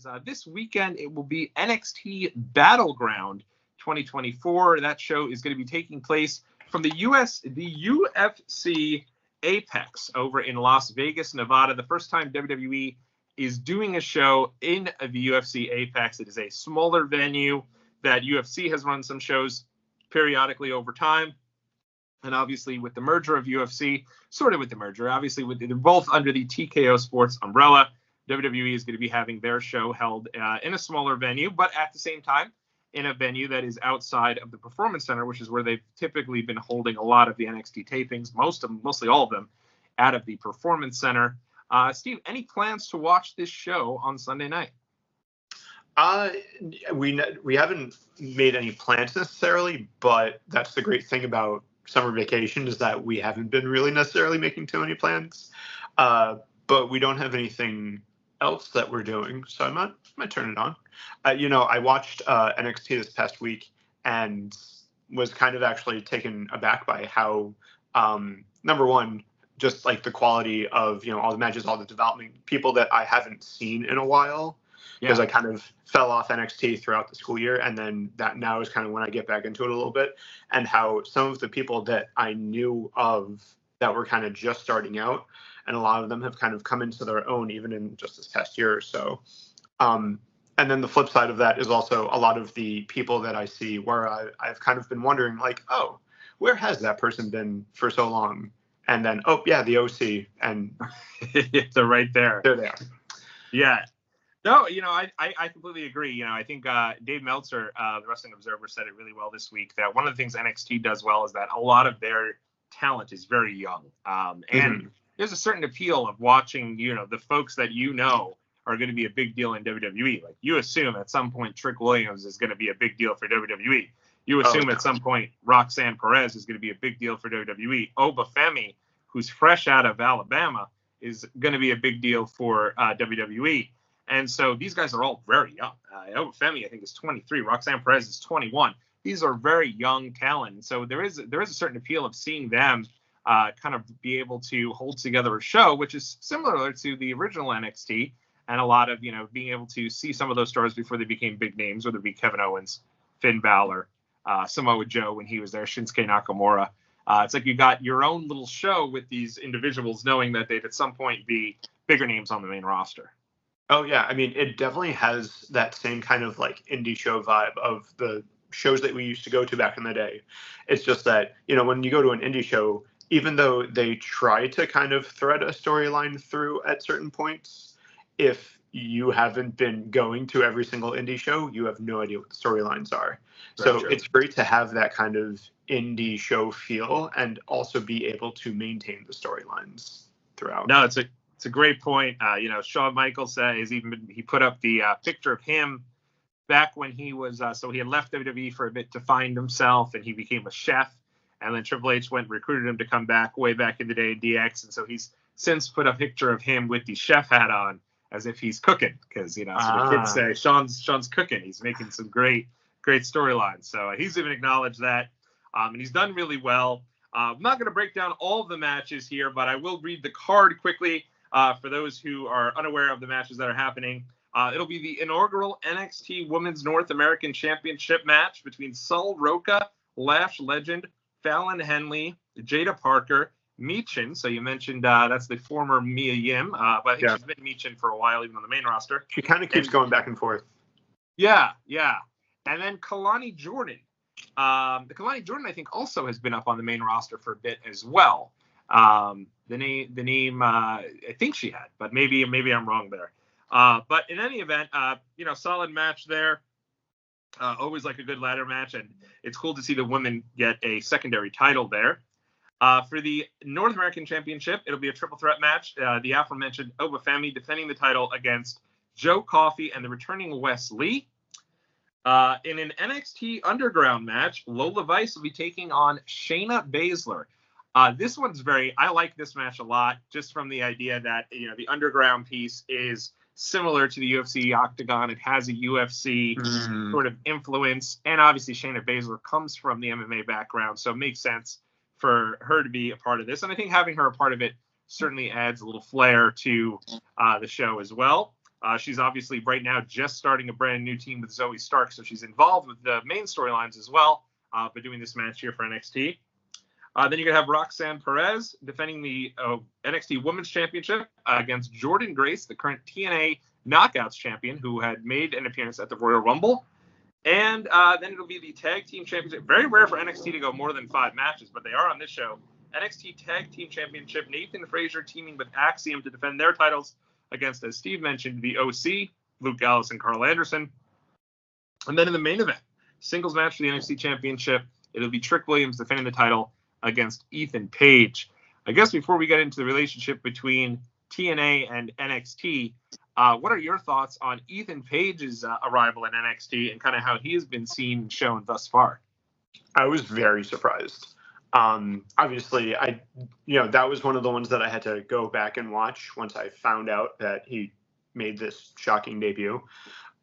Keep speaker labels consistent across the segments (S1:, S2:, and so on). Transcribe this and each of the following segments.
S1: is this weekend. It will be NXT Battleground 2024. That show is going to be taking place from the UFC Apex over in Las Vegas, Nevada. The first time WWE is doing a show in the UFC Apex. It is a smaller venue that UFC has run some shows periodically over time. And obviously with the merger of UFC, obviously they're both under the TKO Sports umbrella. WWE is going to be having their show held in a smaller venue, but at the same time, in a venue that is outside of the Performance Center, which is where they've typically been holding a lot of the NXT tapings, mostly all of them, out of the Performance Center. Steve, any plans to watch this show on Sunday night?
S2: We haven't made any plans necessarily, but that's the great thing about summer vacation is that we haven't been really necessarily making too many plans. But we don't have anything else that we're doing, so I might turn it on. I watched NXT this past week and was kind of actually taken aback by how, number one, just like the quality of, all the matches, all the development, people that I haven't seen in a while, because I kind of fell off NXT throughout the school year. And then that now is kind of when I get back into it a little bit, and how some of the people that I knew of that were kind of just starting out, and a lot of them have kind of come into their own even in just this past year or so. And then the flip side of that is also a lot of the people that I see where I've kind of been wondering, like, oh, where has that person been for so long? And then, oh, yeah, the OC. And
S1: they're right there.
S2: They're there.
S1: Yeah. No, I completely agree. I think Dave Meltzer, the Wrestling Observer, said it really well this week, that one of the things NXT does well is that a lot of their talent is very young. And there's a certain appeal of watching, the folks that are going to be a big deal in WWE. Like, you assume at some point Trick Williams is going to be a big deal for WWE. You assume at some point Roxanne Perez is going to be a big deal for WWE. Oba Femi, who's fresh out of Alabama, is going to be a big deal for WWE. And so these guys are all very young. Oba Femi, I think, is 23. Roxanne Perez is 21. These are very young talent. So there is a certain appeal of seeing them kind of be able to hold together a show, which is similar to the original NXT, and a lot of, being able to see some of those stars before they became big names, whether it be Kevin Owens, Finn Balor, Samoa Joe when he was there, Shinsuke Nakamura. It's like you got your own little show with these individuals, knowing that they'd at some point be bigger names on the main roster.
S2: Oh, yeah. I mean, it definitely has that same kind of like indie show vibe of the shows that we used to go to back in the day. It's just that, when you go to an indie show, even though they try to kind of thread a storyline through at certain points, if you haven't been going to every single indie show, you have no idea what the storylines are. So it's great to have that kind of indie show feel and also be able to maintain the storylines throughout.
S1: No, it's a great point. Shawn Michaels says he put up the picture of him back when he was so he had left WWE for a bit to find himself, and he became a chef. And then Triple H recruited him to come back way back in the day in DX. And so he's since put a picture of him with the chef hat on, as if he's cooking, because so the kids say Sean's cooking. He's making some great storylines. So he's even acknowledged that, and he's done really well. I'm not going to break down all of the matches here, but I will read the card quickly for those who are unaware of the matches that are happening. It'll be the inaugural NXT Women's North American Championship match between Sol Roca, Lash Legend, Fallon Henley, Jada Parker, Michin. So you mentioned that's the former Mia Yim, but I think she's been Michin for a while, even on the main roster.
S2: She kind of keeps going back and forth.
S1: Yeah. And then Kalani Jordan. The Kalani Jordan, I think, also has been up on the main roster for a bit as well. The name, I think she had, but maybe I'm wrong there. But in any event, solid match there. Always like a good ladder match, and it's cool to see the women get a secondary title there. For the North American Championship, it'll be a triple threat match. The aforementioned Oba Femi defending the title against Joe Coffey and the returning Wes Lee. In an NXT Underground match, Lola Vice will be taking on Shayna Baszler. This one's I like this match a lot, just from the idea that, the Underground piece is similar to the UFC Octagon. It has a UFC sort of influence, and obviously Shayna Baszler comes from the MMA background, so it makes sense for her to be a part of this. And I think having her a part of it certainly adds a little flair to the show as well. She's obviously right now just starting a brand new team with Zoe Stark, so she's involved with the main storylines as well, but doing this match here for NXT. Then you're going to have Roxanne Perez defending the NXT Women's Championship against Jordynne Grace, the current TNA Knockouts champion, who had made an appearance at the Royal Rumble. And then it'll be the Tag Team Championship. Very rare for NXT to go more than 5 matches, but they are on this show. NXT Tag Team Championship, Nathan Frazier teaming with Axiom to defend their titles against, as Steve mentioned, the OC, Luke Gallows and Carl Anderson. And then in the main event, singles match for the NXT Championship, it'll be Trick Williams defending the title against Ethan Page. I guess before we get into the relationship between TNA and NXT, what are your thoughts on Ethan Page's arrival in NXT and kind of how he has been seen and shown thus far?
S2: I was very surprised. Obviously, that was one of the ones that I had to go back and watch once I found out that he made this shocking debut.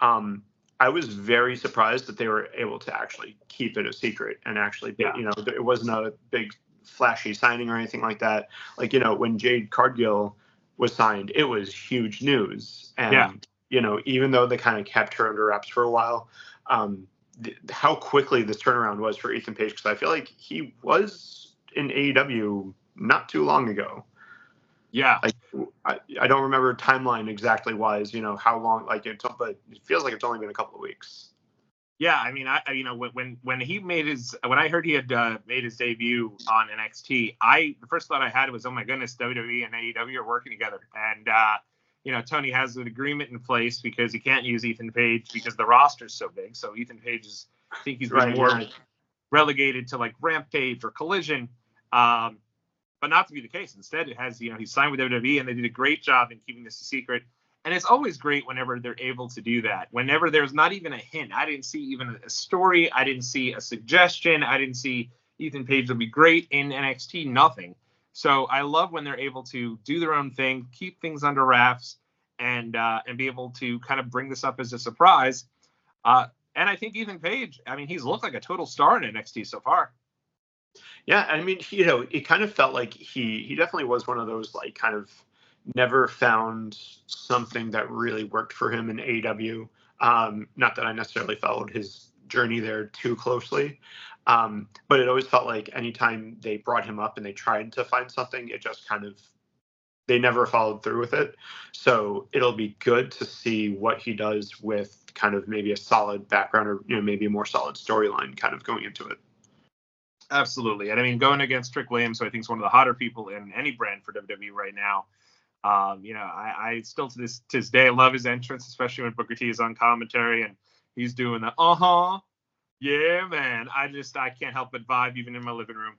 S2: I was very surprised that they were able to actually keep it a secret and actually, it wasn't a big flashy signing or anything like that. Like, when Jade Cargill was signed, it was huge news. And, even though they kind of kept her under wraps for a while, how quickly this turnaround was for Ethan Page, because I feel like he was in AEW not too long ago.
S1: Yeah.
S2: Like, I don't remember timeline exactly wise, how long, but it feels like it's only been a couple of weeks.
S1: Yeah, I mean, when I heard he had made his debut on NXT, the first thought I had was, oh my goodness, WWE and AEW are working together. And, Tony has an agreement in place because he can't use Ethan Page because the roster's so big. So Ethan Page I think he's been more relegated to like Rampage or Collision. But not to be the case. Instead, it has, he signed with WWE and they did a great job in keeping this a secret. And it's always great whenever they're able to do that. Whenever there's not even a hint. I didn't see even a story. I didn't see a suggestion. I didn't see Ethan Page will be great in NXT. Nothing. So I love when they're able to do their own thing, keep things under wraps, and be able to kind of bring this up as a surprise. And I think Ethan Page, he's looked like a total star in NXT so far.
S2: Yeah, it kind of felt like he definitely was one of those like kind of never found something that really worked for him in AEW. Not that I necessarily followed his journey there too closely, but it always felt like anytime they brought him up and they tried to find something, it just kind of, they never followed through with it. So it'll be good to see what he does with kind of maybe a solid background or maybe a more solid storyline kind of going into it.
S1: Absolutely. And going against Trick Williams, who I think is one of the hotter people in any brand for WWE right now. I still to this day love his entrance, especially when Booker T is on commentary and he's doing the yeah, man. I can't help but vibe even in my living room.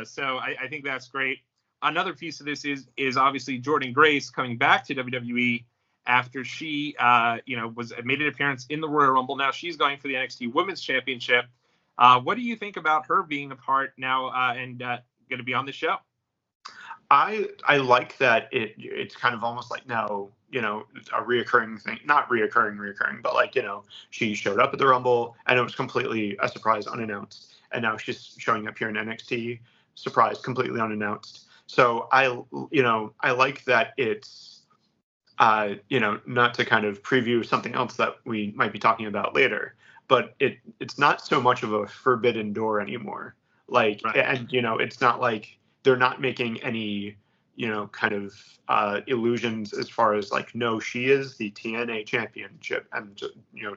S1: So I think that's great. Another piece of this is obviously Jordynne Grace coming back to WWE after she made an appearance in the Royal Rumble. Now she's going for the NXT Women's Championship. What do you think about her being a part now and going to be on the show?
S2: I like that it's kind of almost like now, a reoccurring thing, not reoccurring, but like, she showed up at the Rumble and it was completely a surprise, unannounced. And now she's showing up here in NXT, surprise, completely unannounced. So I like that it's, not to kind of preview something else that we might be talking about later, but it's not so much of a forbidden door anymore. Like, right. And, it's not like, they're not making any, kind of illusions as far as like, no, she is the TNA championship and,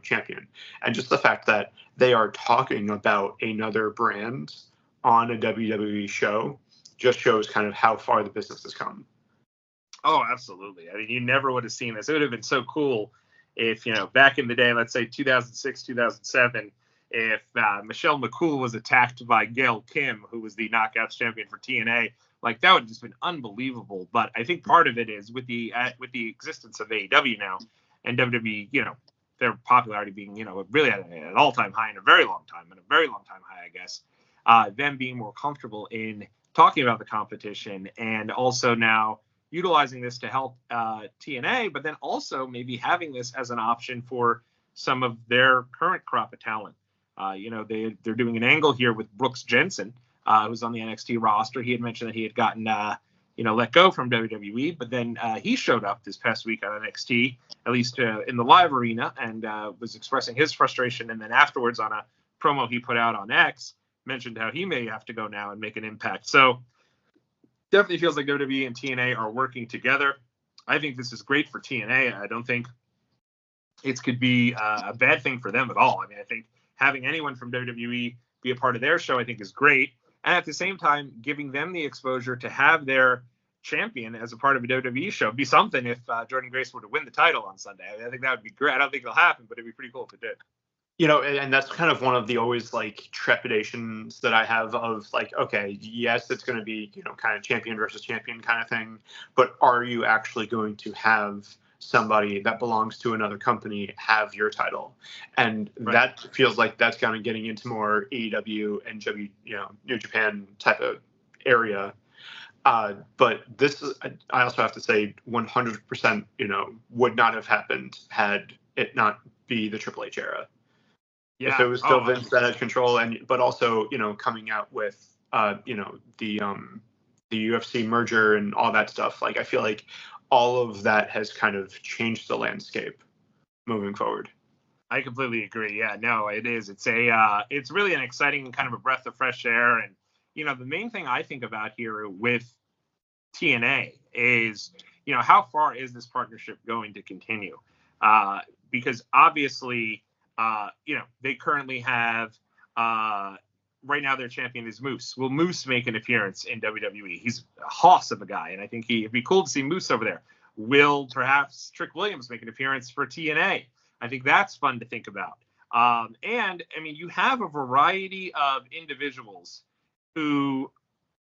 S2: champion. And just the fact that they are talking about another brand on a WWE show just shows kind of how far the business has come.
S1: Oh, absolutely. You never would have seen this. It would have been so cool if, back in the day, let's say 2006, 2007, if Michelle McCool was attacked by Gail Kim, who was the Knockouts champion for TNA, like that would have just been unbelievable. But I think part of it is with the existence of AEW now and WWE, their popularity being, really at an all-time high in a very long time, high, I guess. Them being more comfortable in talking about the competition and also now utilizing this to help TNA, but then also maybe having this as an option for some of their current crop of talent. They're doing an angle here with Brooks Jensen, who's on the NXT roster. He had mentioned that he had gotten, let go from WWE, but then he showed up this past week on NXT at least in the live arena, and was expressing his frustration. And then afterwards, on a promo he put out on X, mentioned how he may have to go now and make an impact. So definitely feels like WWE and TNA are working together. I think this is great for TNA. I don't think it could be a bad thing for them at all. I mean, I think having anyone from WWE be a part of their show, I think, is great. And at the same time, giving them the exposure to have their champion as a part of a WWE show be something if Jordynne Grace were to win the title on Sunday. I think that would be great. I don't think it'll happen, but it'd be pretty cool if it did.
S2: You know, and that's kind of one of the always like trepidations that I have of like, okay, yes, it's going to be, you know, kind of champion versus champion kind of thing, but are you actually going to have somebody that belongs to another company have your title? And that feels like that's kind of getting into more AEW and New Japan type of area. But this is, I also have to say 100%, you know, would not have happened had it not be the Triple H era. Yeah. If it was still Vince that had control, but also, you know, coming out with, you know, the UFC merger and all that stuff. Like, I feel like all of that has kind of changed the landscape moving forward.
S1: I completely agree. Yeah, no, it is. It's really an exciting kind of a breath of fresh air. And, you know, the main thing I think about here with TNA is, you know, how far is this partnership going to continue? Because obviously, you know, they currently have, right now their champion is Moose. Will Moose make an appearance in WWE? He's a hoss of a guy, and I think it'd be cool to see Moose over there. Will perhaps Trick Williams make an appearance for TNA? I think that's fun to think about. And, I mean, you have a variety of individuals who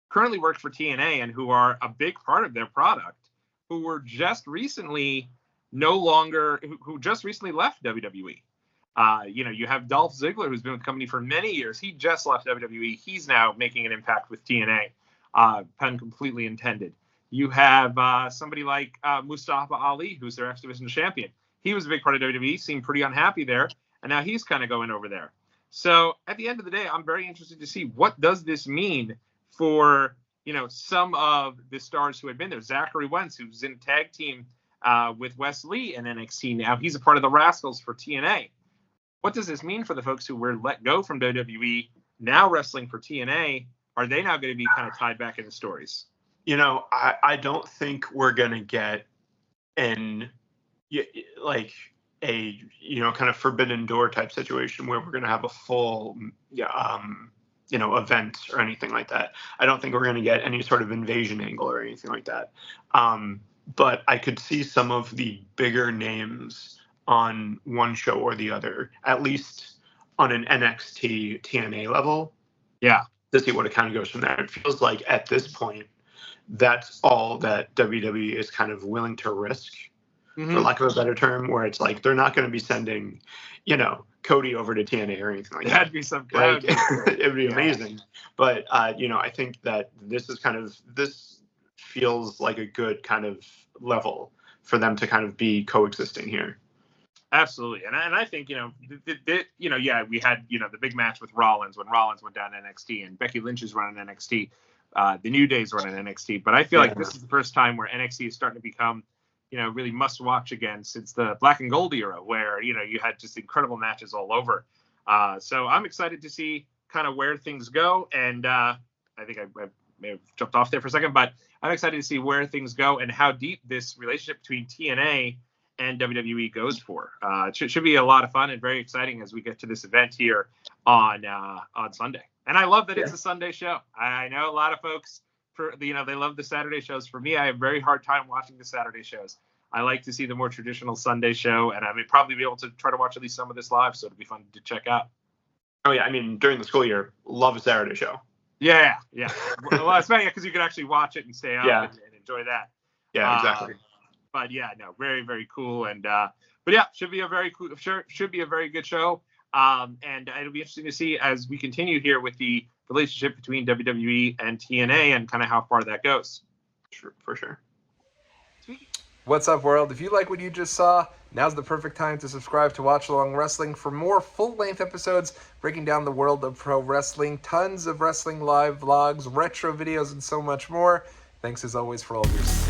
S1: currently work for TNA and who are a big part of their product, who were just recently who just recently left WWE. You know, you have Dolph Ziggler, who's been with the company for many years. He just left WWE. He's now making an impact with TNA, pun completely intended. You have somebody like Mustafa Ali, who's their X Division champion. He was a big part of WWE, seemed pretty unhappy there, and now he's kind of going over there. So at the end of the day, I'm very interested to see what does this mean for, you know, some of the stars who had been there. Zachary Wentz, who's in a tag team with Wes Lee in NXT now. He's a part of the Rascals for TNA. What does this mean for the folks who were let go from WWE, now wrestling for TNA? Are they now going to be kind of tied back into stories?
S2: You know, I don't think we're going to get like a, you know, kind of forbidden door type situation where we're going to have a full, you know, event or anything like that. I don't think we're going to get any sort of invasion angle or anything like that. But I could see some of the bigger names on one show or the other, at least on an NXT TNA level.
S1: Yeah.
S2: To see what it kind of goes from there. It feels like at this point, that's all that WWE is kind of willing to risk, for lack of a better term, where it's like they're not going to be sending, you know, Cody over to TNA or anything like that.
S1: That'd be some kind.
S2: Like, it would be amazing. But, you know, I think that this feels like a good kind of level for them to kind of be coexisting here.
S1: Absolutely. And I think, you know, yeah, we had, you know, the big match with Rollins when Rollins went down to NXT, and Becky Lynch is running NXT. The New Day's running NXT. But I feel like this is the first time where NXT is starting to become, you know, really must watch again since the Black and Gold era, where, you know, you had just incredible matches all over. So I'm excited to see kind of where things go. And I think I may have jumped off there for a second, but I'm excited to see where things go and how deep this relationship between TNA and WWE goes for. It should be a lot of fun and very exciting as we get to this event here on Sunday. And I love that it's a Sunday show. I know a lot of folks, they love the Saturday shows. For me, I have a very hard time watching the Saturday shows. I like to see the more traditional Sunday show, and I may probably be able to try to watch at least some of this live, so it'll be fun to check out.
S2: Oh yeah, I mean, during the school year, love a Saturday show.
S1: Yeah. Well, it's funny because you can actually watch it and stay up and enjoy that.
S2: Yeah, exactly.
S1: But yeah, no, very, very cool. And but yeah, should be a very good show. And it'll be interesting to see as we continue here with the relationship between WWE and TNA and kind of how far that goes.
S2: Sure, for sure.
S3: What's up, world? If you like what you just saw, now's the perfect time to subscribe to Watch Along Wrestling for more full-length episodes breaking down the world of pro wrestling, tons of wrestling live vlogs, retro videos, and so much more. Thanks as always for all of your support.